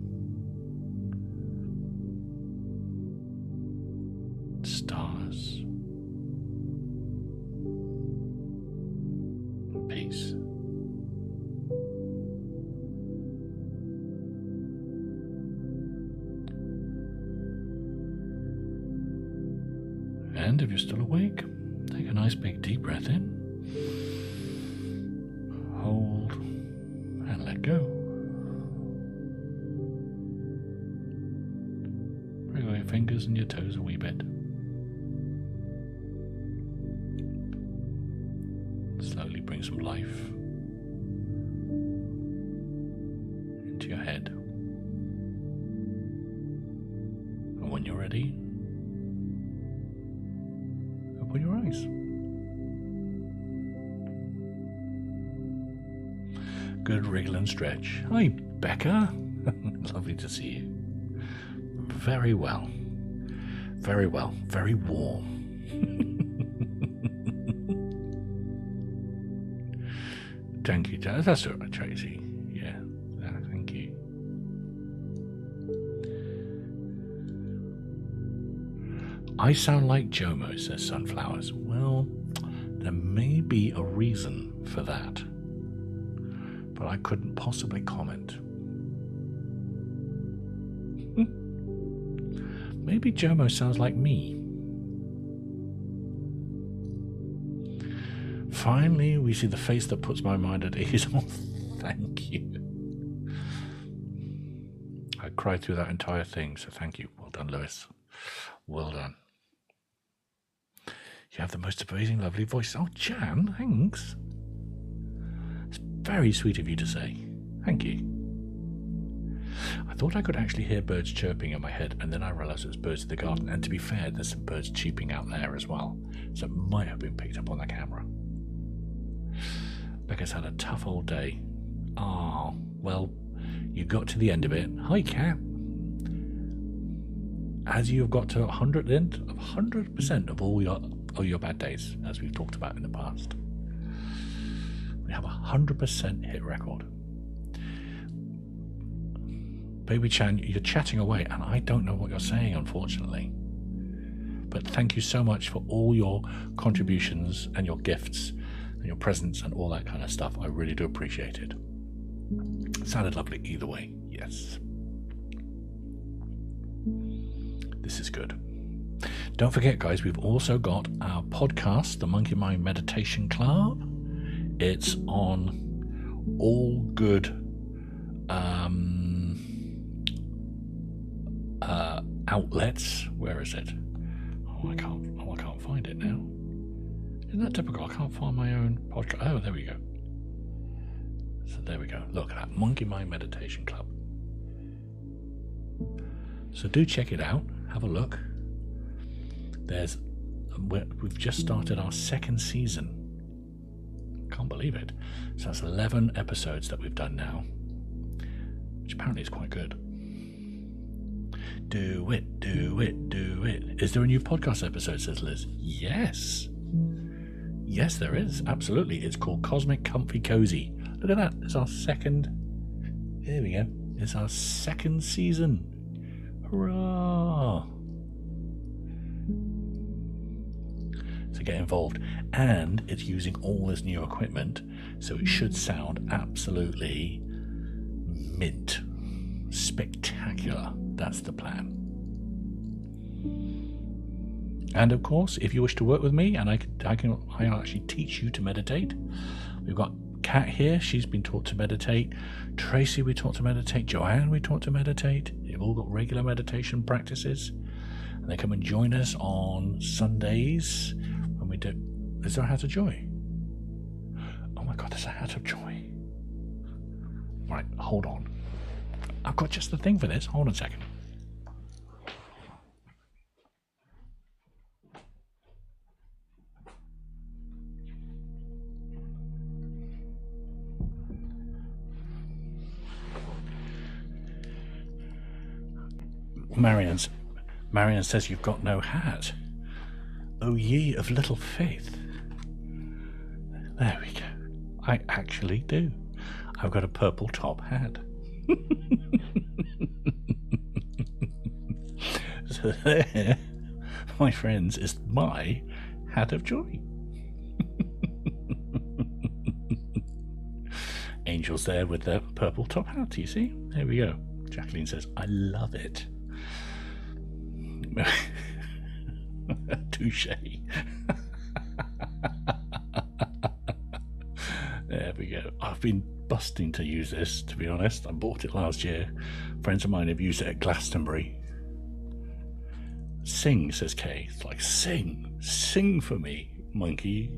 stars, and peace. And if you're still awake, take a nice big deep breath in, hold, and let go. Wriggle your fingers and your toes a wee bit. Slowly bring some life into your head. And when you're ready, open your eyes. Good wriggle and stretch. Hi, Becca. Lovely to see you. Very well. Very well. Very warm. Thank you. That's all right, Tracy. Yeah, thank you. I sound like Jomo, says Sunflowers. Well, there may be a reason for that, but I couldn't possibly comment. Maybe Jomo sounds like me. Finally, we see the face that puts my mind at ease. Oh, thank you. I cried through that entire thing, so thank you. Well done, Lewis. Well done. You have the most amazing, lovely voice. Oh, Jan, thanks. It's very sweet of you to say. Thank you. I thought I could actually hear birds chirping in my head, and then I realised it was birds in the garden. And to be fair, there's some birds cheeping out there as well, so it might have been picked up on the camera. Becca's had a tough old day. Ah, well, you got to the end of it. Hi, Cat. As you have got to 100% of all your bad days, as we've talked about in the past. We have a 100% hit record. Baby Chan, you're chatting away, and I don't know what you're saying, unfortunately. But thank you so much for all your contributions and your gifts and your presents and all that kind of stuff. I really do appreciate it. It sounded lovely either way. Yes. This is good. Don't forget, guys, we've also got our podcast, the Monkey Mind Meditation Club. It's on all good outlets. Where is it? I can't find it now. Isn't that typical? I can't find my own podcast. Oh, there we go. So there we go. Look at that, Monkey Mind Meditation Club. So do check it out. Have a look. We've just started our second season. Can't believe it. So that's 11 episodes that we've done now, which apparently is quite good. Do it, do it, do it. Is there a new podcast episode, says Liz? Yes. Yes, there is. Absolutely. It's called Cosmic Comfy Cozy. Look at that. It's our second. There we go. It's our second season. Hurrah. So get involved. And it's using all this new equipment, so it should sound absolutely mint. Spectacular. That's the plan. And of course, if you wish to work with me, and I'll actually teach you to meditate. We've got Kat here, she's been taught to meditate. Tracy, we taught to meditate. Joanne, we taught to meditate. They've all got regular meditation practices. And they come and join us on Sundays when we do. Is there a Hat of Joy? Oh my God, there's a Hat of Joy. Right, hold on. I've got just the thing for this. Hold on a second. Marion says you've got no hat. Oh, ye of little faith. There we go. I actually do. I've got a purple top hat. So there, my friends, is my hat of joy. Angel's there with the purple top hat, you see? There we go. Jacqueline says, I love it. Touche. There we go. I've been busting to use this, to be honest. I bought it last year. Friends of mine have used it at Glastonbury. Sing, says Kay. It's like, sing. Sing for me, monkey.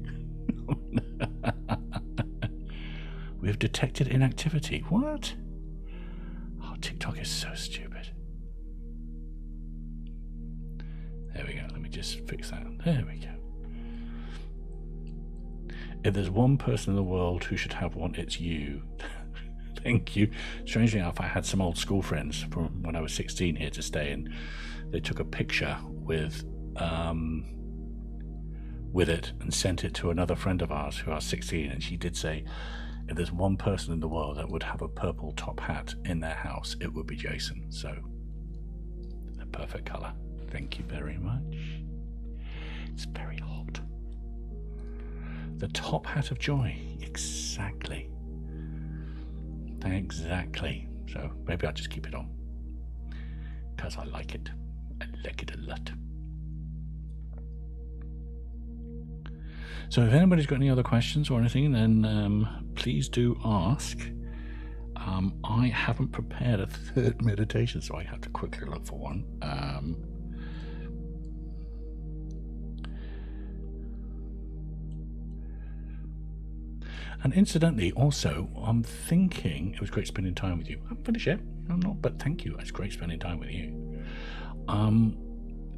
We have detected inactivity. What? Oh, TikTok is so stupid. There we go. Let me just fix that. There we go. If there's one person in the world who should have one, it's you. Thank you. Strangely enough, I had some old school friends from when I was 16 here to stay, and they took a picture with it and sent it to another friend of ours who was 16, and she did say, if there's one person in the world that would have a purple top hat in their house, it would be Jason. So, a perfect colour. Thank you very much. It's very hot. The top hat of joy. Exactly. Exactly. So maybe I'll just keep it on. Because I like it. I like it a lot. So if anybody's got any other questions or anything, then please do ask. I haven't prepared a third meditation, so I have to quickly look for one. And incidentally, also, I'm thinking, it was great spending time with you. I'm finished yet. I'm not, but thank you. It's great spending time with you.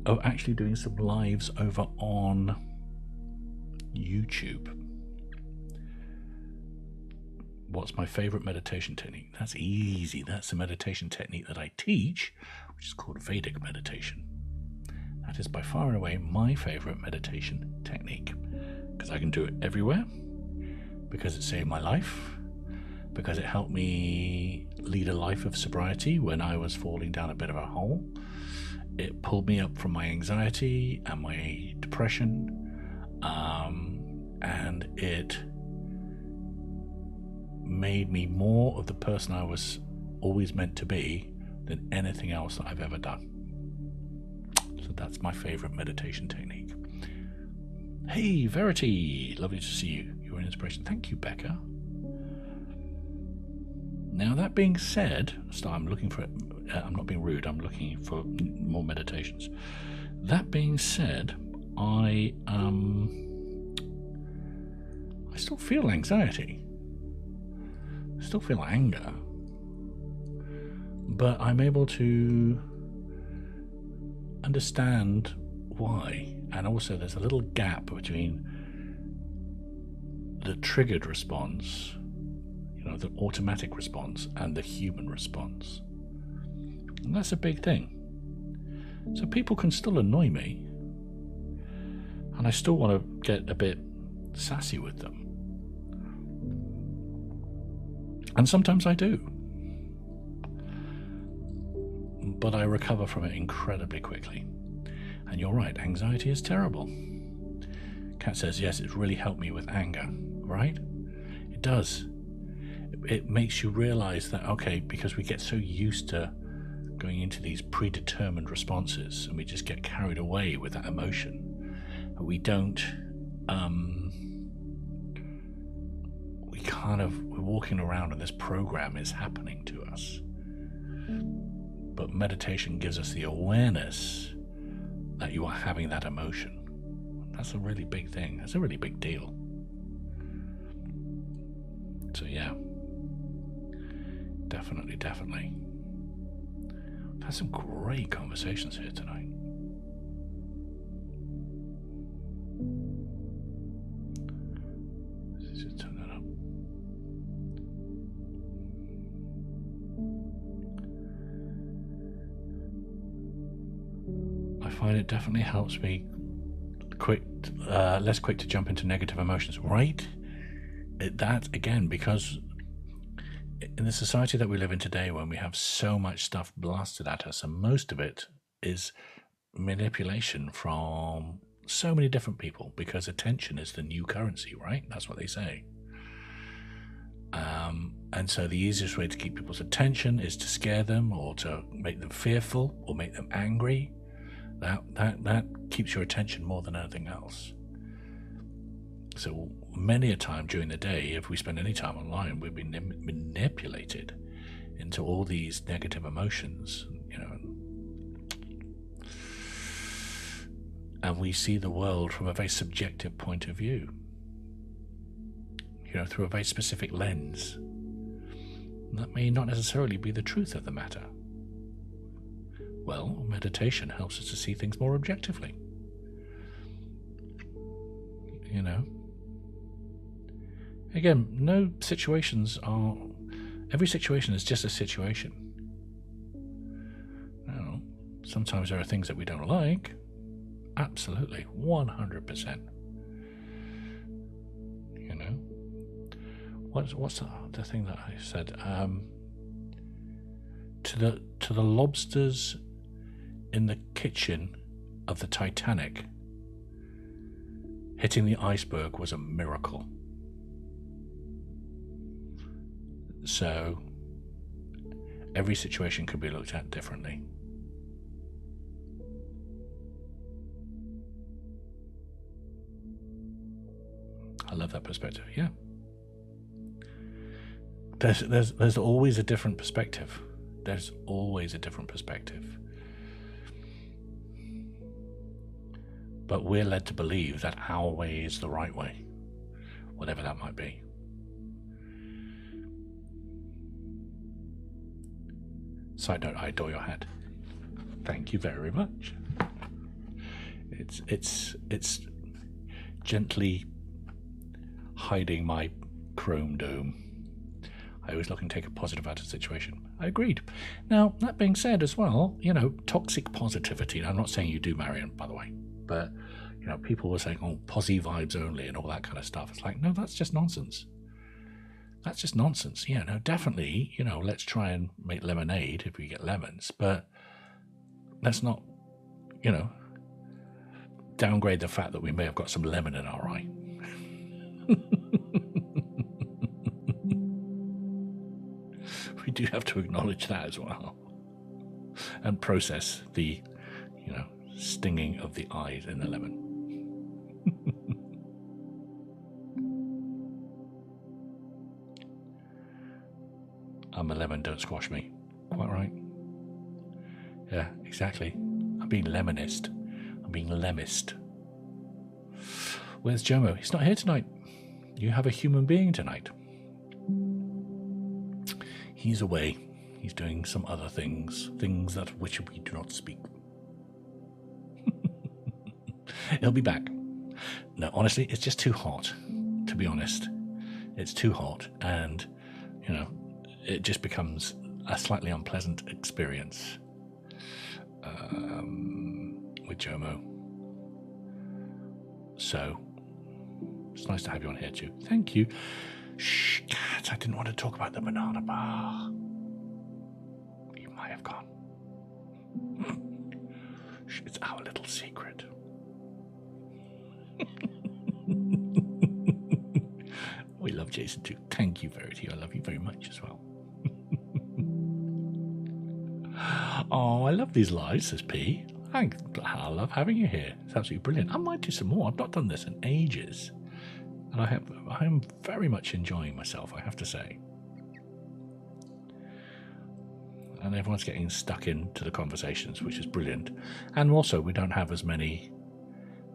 Of actually doing some lives over on YouTube. What's my favorite meditation technique? That's easy. That's a meditation technique that I teach, which is called Vedic meditation. That is by far and away my favorite meditation technique, because I can do it everywhere, because it saved my life, because it helped me lead a life of sobriety when I was falling down a bit of a hole. It pulled me up from my anxiety and my depression, and it made me more of the person I was always meant to be than anything else that I've ever done. So that's my favorite meditation technique. Hey, Verity, lovely to see you. You're an inspiration. Thank you, Becca. Now, that being said, so I'm looking for, I'm not being rude, I'm looking for more meditations. That being said, I still feel anxiety. I still feel anger. But I'm able to understand why. And also there's a little gap between the triggered response, you know, the automatic response, and the human response. And that's a big thing. So people can still annoy me, and I still want to get a bit sassy with them. And sometimes I do. But I recover from it incredibly quickly. And you're right, anxiety is terrible. Kat says, yes, it's really helped me with anger, right? It does. It makes you realize that, okay, because we get so used to going into these predetermined responses and we just get carried away with that emotion, but we don't, we're walking around and this program is happening to us. But meditation gives us the awareness that you are having that emotion. That's a really big thing. That's a really big deal. So yeah, definitely. We've had some great conversations here tonight. Let's just turn that up. and it definitely helps me less quick to jump into negative emotions, right? That again, because in the society that we live in today, when we have so much stuff blasted at us, and most of it is manipulation from so many different people, because attention is the new currency, right? That's what they say. And so the easiest way to keep people's attention is to scare them, or to make them fearful, or make them angry. That keeps your attention more than anything else. So many a time during the day, if we spend any time online, we've been manipulated into all these negative emotions, and we see the world from a very subjective point of view, through a very specific lens. That may not necessarily be the truth of the matter. Well, meditation helps us to see things more objectively. Again, every situation is just a situation. Now, sometimes there are things that we don't like. Absolutely, 100%. What's the thing that I said? To the lobsters in the kitchen of the Titanic, hitting the iceberg was a miracle. So every situation could be looked at differently. I love that perspective. Yeah. There's always a different perspective. There's always a different perspective. But we're led to believe that our way is the right way, whatever that might be. Side note, I adore your hat. Thank you very much. It's gently hiding my chrome dome. I always look and take a positive out of the situation. I agreed. Now, that being said as well, toxic positivity. And I'm not saying you do, Marion, by the way, but, people were saying, posy vibes only and all that kind of stuff. It's like, no, that's just nonsense. That's just nonsense. Yeah, no, definitely, let's try and make lemonade if we get lemons, but let's not, downgrade the fact that we may have got some lemon in our eye. We do have to acknowledge that as well, and process the, stinging of the eyes in the lemon. I'm a lemon, don't squash me. Quite right. Yeah, exactly. I'm being lemonist. I'm being lemist. Where's Jomo? He's not here tonight. You have a human being tonight. He's away. He's doing some other things that which we do not speak. He'll be back. No, honestly, it's just too hot, to be honest. It's too hot, and, it just becomes a slightly unpleasant experience with Jomo. So, it's nice to have you on here too. Thank you. Shh, cat, I didn't want to talk about the banana bar. You might have gone. Shh, it's our little secret. We love Jason too. Thank you, Verity. I love you very much as well. Oh, I love these lives, says P. I love having you here. It's absolutely brilliant. I might do some more. I've not done this in ages. And I am very much enjoying myself, I have to say. And everyone's getting stuck into the conversations, which is brilliant. And also, we don't have as many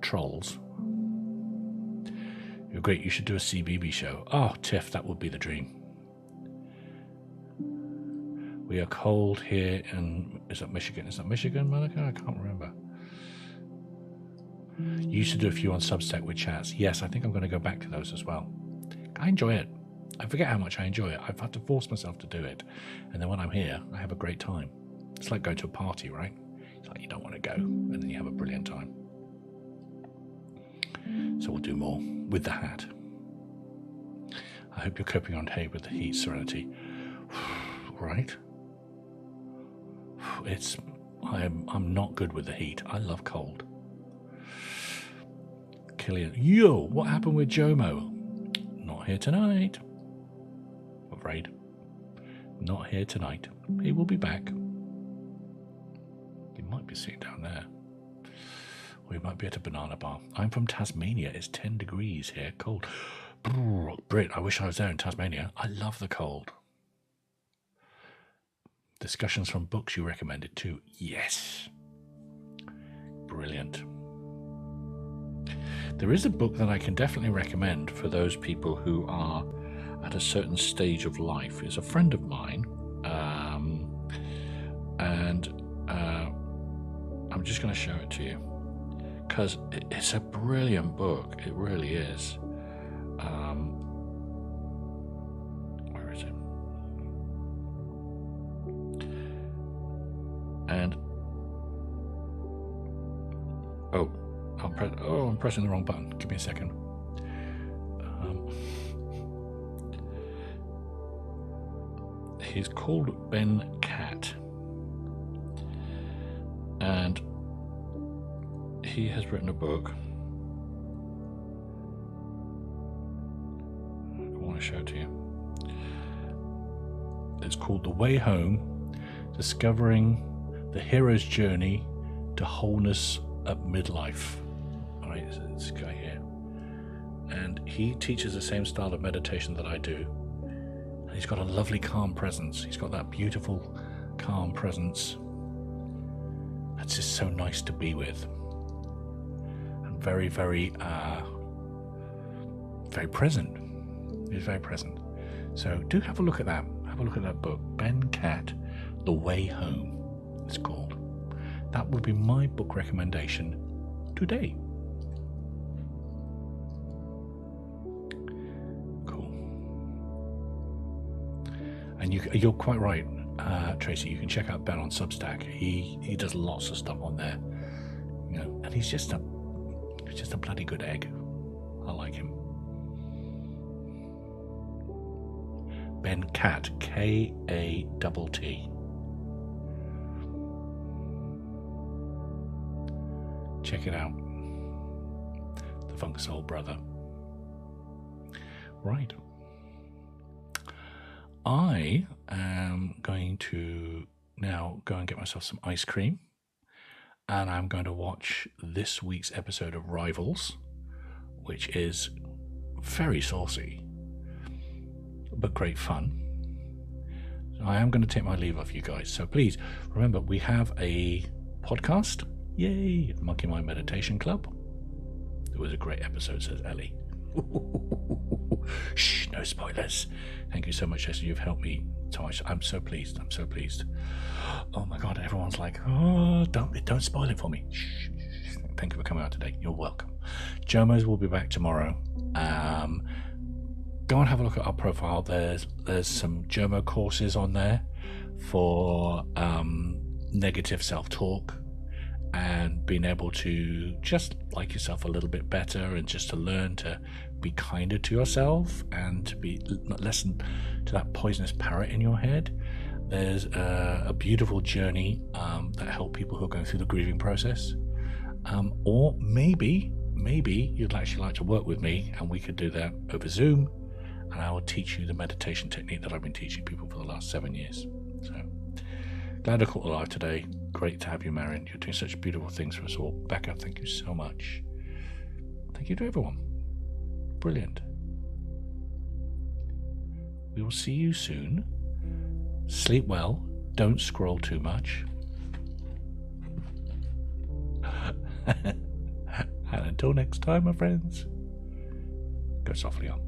trolls. You're great. You should do a CBB show. Oh, Tiff, that would be the dream. We are cold here in... Is that Michigan? Is that Michigan, Monica? I can't remember. You used to do a few on Substack with chats. Yes, I think I'm going to go back to those as well. I enjoy it. I forget how much I enjoy it. I've had to force myself to do it. And then when I'm here, I have a great time. It's like going to a party, right? It's like you don't want to go, and then you have a brilliant time. So we'll do more with the hat. I hope you're coping okay with the heat, Serenity. Right? I'm not good with the heat. I love cold. Killian, yo, what happened with Jomo? Not here tonight. I'm afraid. Not here tonight. He will be back. He might be sitting down there. Or he might be at a banana bar. I'm from Tasmania. It's 10 degrees here. Cold. Brit, I wish I was there in Tasmania. I love the cold. Discussions from books you recommended too. Yes. Brilliant. There is a book that I can definitely recommend for those people who are at a certain stage of life. It's a friend of mine, and I'm just going to show it to you because it's a brilliant book. It really is. Where is it? And I'm pressing the wrong button. Give me a second. He's called Ben Cat, and he has written a book. I want to show it to you. It's called The Way Home: Discovering the Hero's Journey to Wholeness at Midlife. All right, it's this guy here, and he teaches the same style of meditation that I do. And he's got a lovely calm presence. He's got that beautiful calm presence that's just so nice to be with, and very, very, very present. He's very present. So do have a look at that. Have a look at that book, Ben Cat, The Way Home. It's called. That would be my book recommendation today. Cool. And you're quite right, Tracy. You can check out Ben on Substack. He does lots of stuff on there, you know. And he's just a bloody good egg. I like him. Ben Cat, K-A-T-T. Check it out. The Funk Soul Brother. Right. I am going to now go and get myself some ice cream, and I'm going to watch this week's episode of Rivals, which is very saucy but great fun. So I am going to take my leave of you guys. So please remember, we have a podcast. Yay! Monkey Mind Meditation Club. It was a great episode, says Ellie. Shh, no spoilers. Thank you so much, Jesse. You've helped me so much. I'm so pleased. I'm so pleased. Oh my God, everyone's like, oh, don't spoil it for me. Shh. Thank you for coming out today. You're welcome. Jomo's will be back tomorrow. Go and have a look at our profile. There's some Jomo courses on there for negative self-talk and being able to just like yourself a little bit better, and just to learn to be kinder to yourself and to be listen to that poisonous parrot in your head. There's a beautiful journey that help people who are going through the grieving process, or maybe you'd actually like to work with me, and we could do that over Zoom, and I will teach you the meditation technique that I've been teaching people for the last 7 years. So glad I caught alive today. Great to have you, Marion. You're doing such beautiful things for us all. Becca, thank you so much. Thank you to everyone. Brilliant. We will see you soon. Sleep well. Don't scroll too much. And until next time, my friends, go softly on.